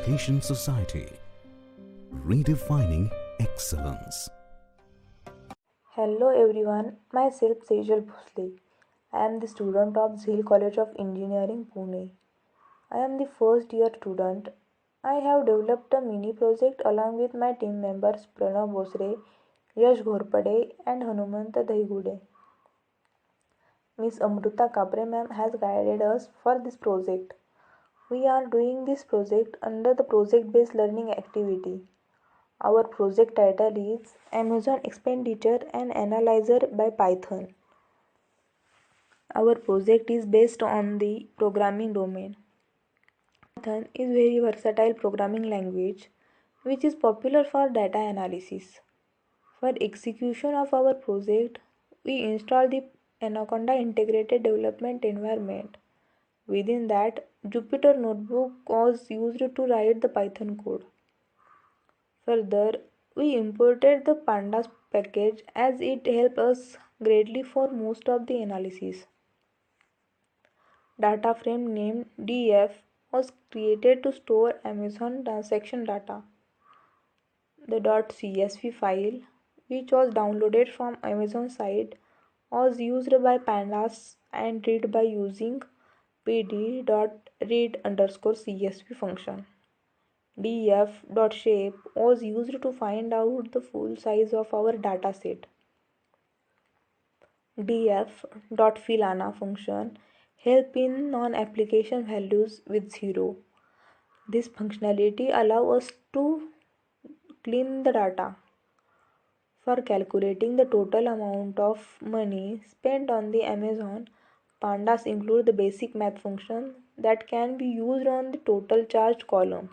Education Society, redefining excellence. Hello everyone, myself Sejal Bhosle. I am the student of Zil College of Engineering, Pune. I am the first year student. I have developed a mini project along with my team members Pranav Bosre, Yash Ghorpade and Hanumanta Dahigude. Miss Amruta Kapre ma'am has guided us for this project. We are doing this project under the project-based learning activity. Our project title is Amazon Expenditure and Analyzer by Python. Our project is based on the programming domain. Python is very versatile programming language which is popular for data analysis. For execution of our project, we install the Anaconda Integrated Development Environment. Within that, Jupyter Notebook was used to write the Python code. Further, we imported the Pandas package as it helped us greatly for most of the analysis. Data frame named DF was created to store Amazon transaction data. The .csv file, which was downloaded from Amazon site, was used by Pandas and read by using pd.read_csv function. df.shape was used to find out the full size of our dataset. df.fillAna function help in non-application values with 0. This functionality allows us to clean the data. For calculating the total amount of money spent on the Amazon, Pandas include the basic math function that can be used on the total charged column.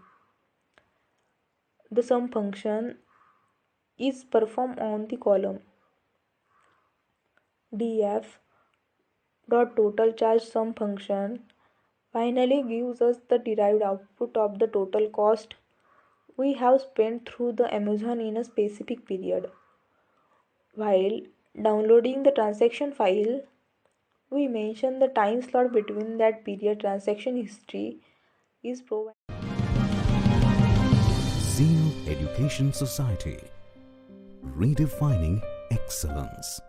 The sum function is performed on the column. df.total charge sum function finally gives us the derived output of the total cost we have spent through the Amazon in a specific period. While downloading the transaction file, we mention the time slot between that period. Transaction history is provided. Zeal Education Society, redefining excellence.